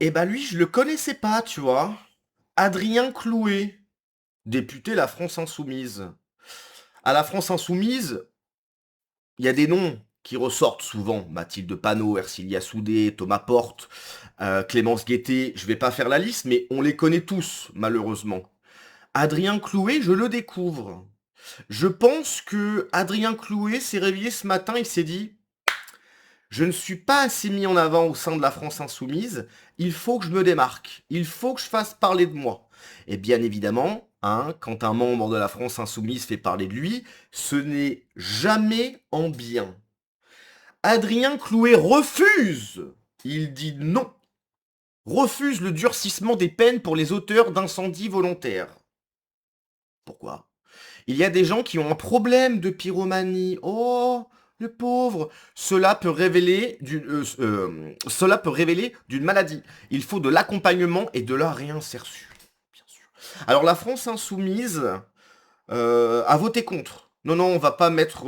Et bah lui, je le connaissais pas, tu vois. Adrien Clouet, député La France Insoumise. À La France Insoumise, il y a des noms qui ressortent souvent. Mathilde Panot, Ercilia Soudé, Thomas Porte, Clémence Guettet. Je vais pas faire la liste, mais on les connaît tous, malheureusement. Adrien Clouet, je le découvre. Je pense que Adrien Clouet s'est réveillé ce matin, il s'est dit, je ne suis pas assez mis en avant au sein de la France insoumise, il faut que je me démarque, il faut que je fasse parler de moi. Et bien évidemment, hein, quand un membre de la France insoumise fait parler de lui, ce n'est jamais en bien. Adrien Clouet refuse. Il dit non. Refuse le durcissement des peines pour les auteurs d'incendies volontaires. Pourquoi? Il y a des gens qui ont un problème de pyromanie. Oh, le pauvre. Cela peut révéler d'une maladie. Il faut de l'accompagnement et de la réinsertion. Bien sûr. Alors la France insoumise a voté contre. Non, non, on va pas mettre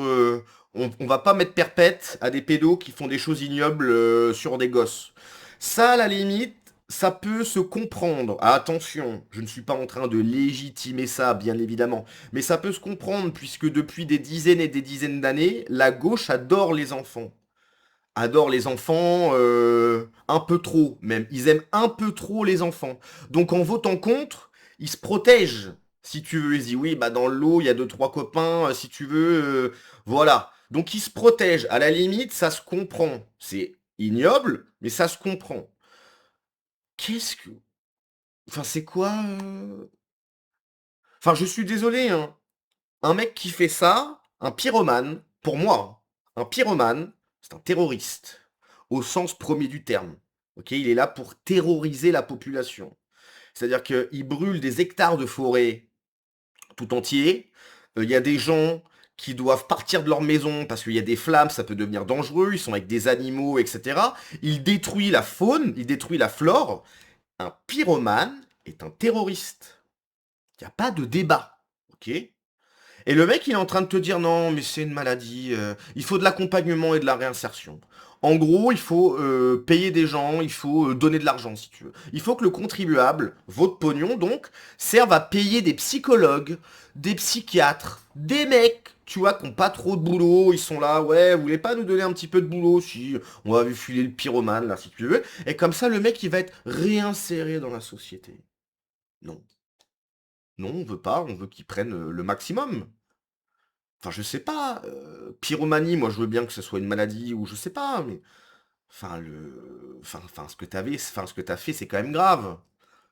perpète à des pédos qui font des choses ignobles sur des gosses. Ça, à la limite, ça peut se comprendre. Ah, attention, je ne suis pas en train de légitimer ça, bien évidemment. Mais ça peut se comprendre, puisque depuis des dizaines et des dizaines d'années, la gauche adore les enfants. Adore les enfants un peu trop, même. Ils aiment un peu trop les enfants. Donc en votant contre, ils se protègent. Si tu veux, ils disent oui, bah dans le lot, il y a deux, trois copains, si tu veux, voilà. Donc ils se protègent. À la limite, ça se comprend. C'est ignoble, mais ça se comprend. Qu'est-ce que... Enfin, c'est quoi Enfin, je suis désolé, hein. Un mec qui fait ça, un pyromane, pour moi, hein, un pyromane, c'est un terroriste, au sens premier du terme. Ok, il est là pour terroriser la population. C'est-à-dire qu'il brûle des hectares de forêt tout entier. Il y a des gens qui doivent partir de leur maison parce qu'il y a des flammes, ça peut devenir dangereux, ils sont avec des animaux, etc. Il détruit la faune, il détruit la flore. Un pyromane est un terroriste. Il n'y a pas de débat. Ok? Et le mec, il est en train de te dire non, mais c'est une maladie, il faut de l'accompagnement et de la réinsertion. En gros, il faut payer des gens, il faut donner de l'argent si tu veux. Il faut que le contribuable, votre pognon donc, serve à payer des psychologues, des psychiatres, des mecs, tu vois, qui ont pas trop de boulot, ils sont là, ouais, vous voulez pas nous donner un petit peu de boulot? Si, on va vu filer le pyromane là si tu veux. Et comme ça, le mec, il va être réinséré dans la société. Non. Non, on veut pas, on veut qu'ils prennent le maximum. Enfin, je sais pas, pyromanie, moi je veux bien que ce soit une maladie ou je sais pas, mais ce que t'as fait, c'est quand même grave.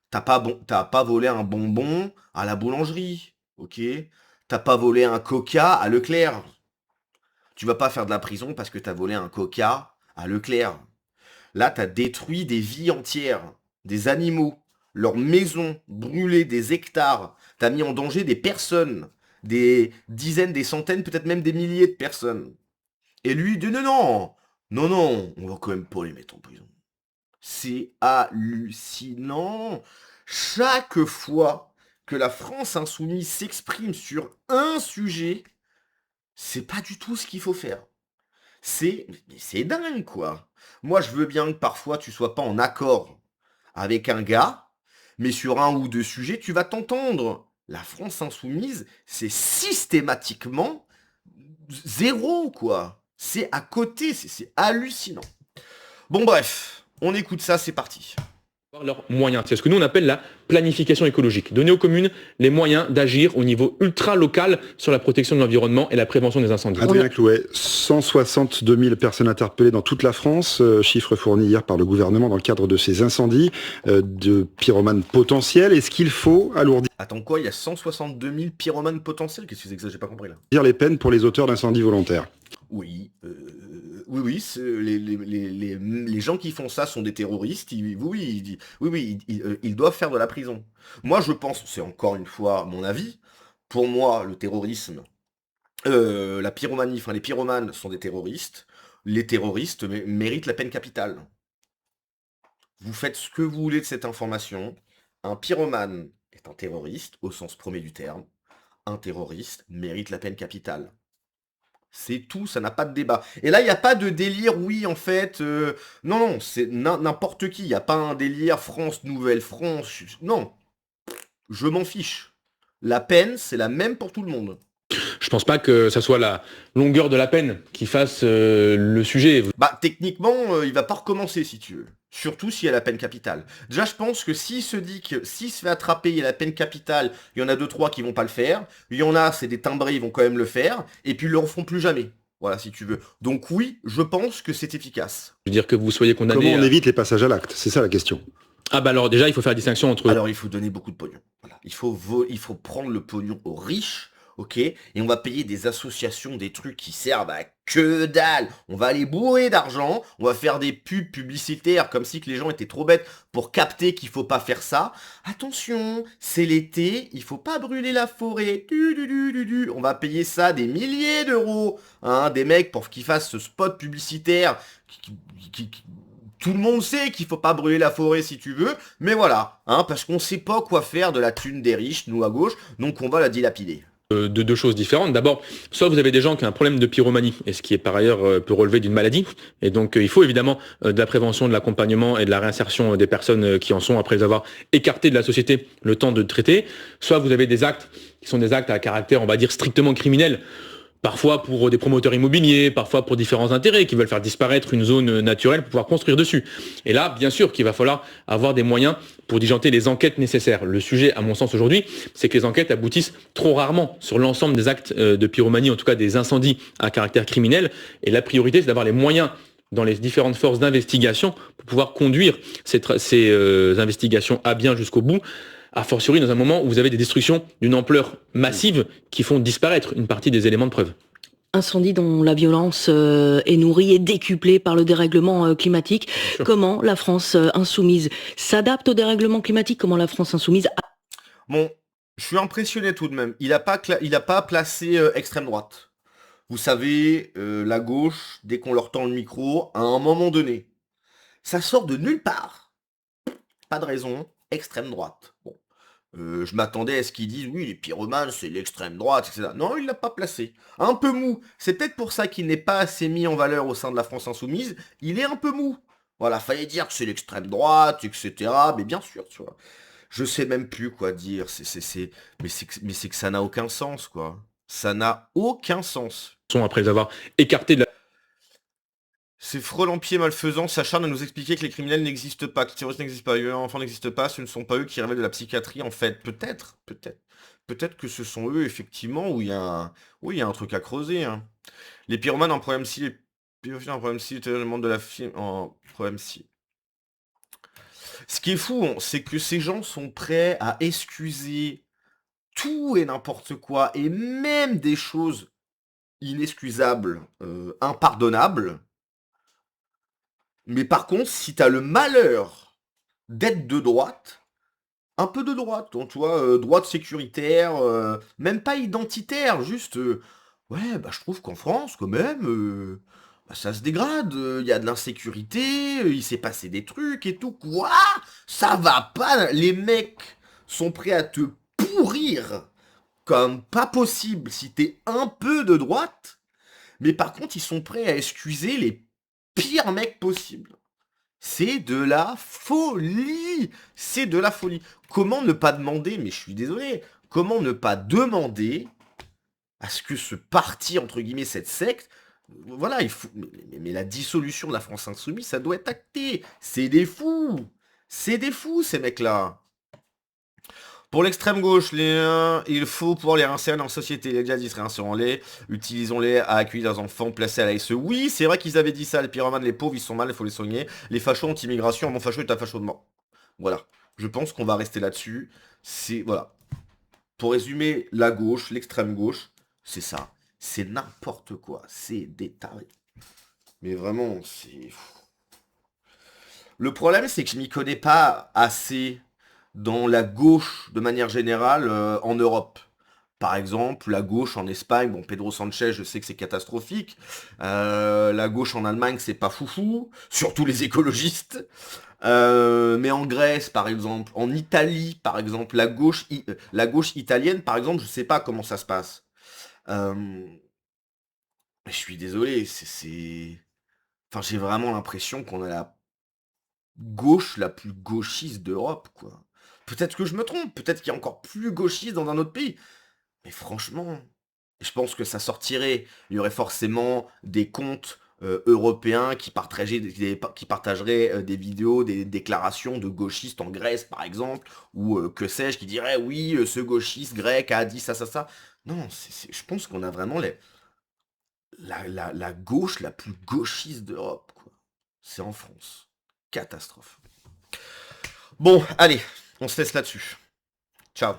T'as pas volé un bonbon à la boulangerie, ok? T'as pas volé un coca à Leclerc. Tu vas pas faire de la prison parce que t'as volé un coca à Leclerc. Là, t'as détruit des vies entières, des animaux, leurs maisons, brûlé des hectares. T'as mis en danger des personnes, des dizaines, des centaines, peut-être même des milliers de personnes. Et lui, il dit non, non, non, non, on va quand même pas les mettre en prison. C'est hallucinant. Chaque fois que la France insoumise s'exprime sur un sujet, c'est pas du tout ce qu'il faut faire. C'est dingue, quoi. Moi, je veux bien que parfois tu sois pas en accord avec un gars, mais sur un ou deux sujets, tu vas t'entendre. La France insoumise, c'est systématiquement zéro, quoi. C'est à côté, c'est hallucinant. Bon, bref, on écoute ça, c'est parti. Leurs moyens. C'est ce que nous on appelle la planification écologique. Donner aux communes les moyens d'agir au niveau ultra local sur la protection de l'environnement et la prévention des incendies. Adrien Clouet, 162 000 personnes interpellées dans toute la France, chiffre fourni hier par le gouvernement dans le cadre de ces incendies de pyromanes potentiels. Est-ce qu'il faut alourdir Attends quoi, il y a 162 000 pyromanes potentiels? Qu'est-ce que c'est que ça? J'ai pas compris là. les peines pour les auteurs d'incendies volontaires? Oui, oui, les gens qui font ça sont des terroristes. Ils doivent faire de la prison. Moi, je pense, c'est encore une fois mon avis. Pour moi, le terrorisme, la pyromanie, enfin les pyromanes sont des terroristes. Les terroristes méritent la peine capitale. Vous faites ce que vous voulez de cette information. Un pyromane est un terroriste au sens premier du terme. Un terroriste mérite la peine capitale. C'est tout, ça n'a pas de débat. Et là, il n'y a pas de délire, oui, en fait. Non, non, c'est n'importe qui. Il n'y a pas un délire France, Nouvelle France. Non, je m'en fiche. La peine, c'est la même pour tout le monde. Je pense pas que ça soit la longueur de la peine qui fasse le sujet. Bah, techniquement, il va pas recommencer, si tu veux. Surtout s'il y a la peine capitale. Déjà, je pense que s'il se dit que s'il se fait attraper, il y a la peine capitale, il y en a 2-3 qui vont pas le faire. Il y en a, c'est des timbrés, ils vont quand même le faire. Et puis, ils le referont plus jamais. Voilà, si tu veux. Donc oui, je pense que c'est efficace. Je veux dire que vous soyez condamné. Comment on évite les passages à l'acte? C'est ça la question. Ah bah alors déjà, il faut faire la distinction entre... Alors, il faut donner beaucoup de pognon. Voilà. Il faut prendre le pognon aux riches, ok? Et on va payer des associations, des trucs qui servent à que dalle. On va aller bourrer d'argent, on va faire des pubs publicitaires comme si que les gens étaient trop bêtes pour capter qu'il faut pas faire ça. Attention, c'est l'été, il faut pas brûler la forêt. On va payer ça des milliers d'euros, hein, des mecs pour qu'ils fassent ce spot publicitaire tout le monde sait qu'il faut pas brûler la forêt si tu veux, mais voilà, hein, parce qu'on sait pas quoi faire de la thune des riches, nous à gauche, donc on va la dilapider. De deux choses différentes. D'abord, soit vous avez des gens qui ont un problème de pyromanie, et ce qui est par ailleurs peut relever d'une maladie, et donc il faut évidemment de la prévention, de l'accompagnement et de la réinsertion des personnes qui en sont après les avoir écartées de la société le temps de traiter. Soit vous avez des actes qui sont des actes à caractère, on va dire, strictement criminel, parfois pour des promoteurs immobiliers, parfois pour différents intérêts qui veulent faire disparaître une zone naturelle pour pouvoir construire dessus. Et là, bien sûr qu'il va falloir avoir des moyens pour diligenter les enquêtes nécessaires. Le sujet, à mon sens aujourd'hui, c'est que les enquêtes aboutissent trop rarement sur l'ensemble des actes de pyromanie, en tout cas des incendies à caractère criminel. Et la priorité, c'est d'avoir les moyens dans les différentes forces d'investigation pour pouvoir conduire ces investigations à bien jusqu'au bout, a fortiori dans un moment où vous avez des destructions d'une ampleur massive qui font disparaître une partie des éléments de preuve. Incendie dont la violence est nourrie et décuplée par le dérèglement climatique. Comment la France insoumise s'adapte au dérèglement climatique? Comment la France insoumise... Bon, je suis impressionné tout de même. Il a pas placé extrême droite. Vous savez, la gauche, dès qu'on leur tend le micro, à un moment donné, ça sort de nulle part. Pas de raison, extrême droite. Bon. Je m'attendais à ce qu'ils disent, oui, les pyromanes, c'est l'extrême droite, etc. Non, il l'a pas placé. Un peu mou. C'est peut-être pour ça qu'il n'est pas assez mis en valeur au sein de la France insoumise. Il est un peu mou. Voilà, fallait dire que c'est l'extrême droite, etc. Mais bien sûr, tu vois. Je sais même plus quoi dire. Mais c'est que ça n'a aucun sens, quoi. Ça n'a aucun sens. Après les avoir écartés de la... Ces frelampiers malfaisants s'acharnent à nous expliquer que les criminels n'existent pas, que les terroristes n'existent pas, que les enfants n'existent pas, ce ne sont pas eux qui révèlent de la psychiatrie en fait. Peut-être, peut-être. Peut-être que ce sont eux, effectivement, où il y a un truc à creuser. Hein. Les pyromanes en problème si, les pyrophiles en problème si, le monde de la film en problème si. Ce qui est fou, c'est que ces gens sont prêts à excuser tout et n'importe quoi, et même des choses inexcusables, impardonnables. Mais par contre, si t'as le malheur d'être de droite, un peu de droite, donc tu vois, droite sécuritaire, même pas identitaire, juste, ouais, bah je trouve qu'en France, quand même, bah, ça se dégrade, il y a de l'insécurité, il s'est passé des trucs et tout, quoi? Ça va pas, les mecs sont prêts à te pourrir comme pas possible si t'es un peu de droite, mais par contre, ils sont prêts à excuser les pires mecs possibles. C'est de la folie. C'est de la folie. Comment ne pas demander, mais je suis désolé, comment ne pas demander à ce que ce parti, entre guillemets, cette secte, voilà, il faut. Mais la dissolution de la France insoumise, ça doit être acté. C'est des fous. C'est des fous, ces mecs-là. Pour l'extrême gauche, il faut pouvoir les réinsérer dans la société. Les djihadistes, réinsérons-les, utilisons-les à accueillir leurs enfants placés à la SE. Oui, c'est vrai qu'ils avaient dit ça, les pyromanes, les pauvres, ils sont mal, il faut les soigner. Les fachos anti-immigration, mon facho est un facho de mort. Voilà. Je pense qu'on va rester là-dessus. C'est, voilà. Pour résumer, la gauche, l'extrême gauche, c'est ça. C'est n'importe quoi. C'est des tarés. Mais vraiment, c'est... Le problème, c'est que je m'y connais pas assez dans la gauche de manière générale en Europe. Par exemple, la gauche en Espagne, bon, Pedro Sanchez, je sais que c'est catastrophique. La gauche en Allemagne, c'est pas foufou, surtout les écologistes. Mais en Grèce, par exemple, en Italie, par exemple, la gauche italienne, par exemple, je sais pas comment ça se passe. je suis désolé, enfin, j'ai vraiment l'impression qu'on a la gauche la plus gauchiste d'Europe, quoi. Peut-être que je me trompe, peut-être qu'il y a encore plus gauchiste dans un autre pays. Mais franchement, je pense que ça sortirait. Il y aurait forcément des comptes européens qui partageraient des vidéos, des déclarations de gauchistes en Grèce, par exemple, ou que sais-je, qui diraient oui, ce gauchiste grec a dit ça, ça, ça. Non, je pense qu'on a vraiment la gauche la plus gauchiste d'Europe, quoi. C'est en France. Catastrophe. Bon, allez, on se laisse là-dessus. Ciao.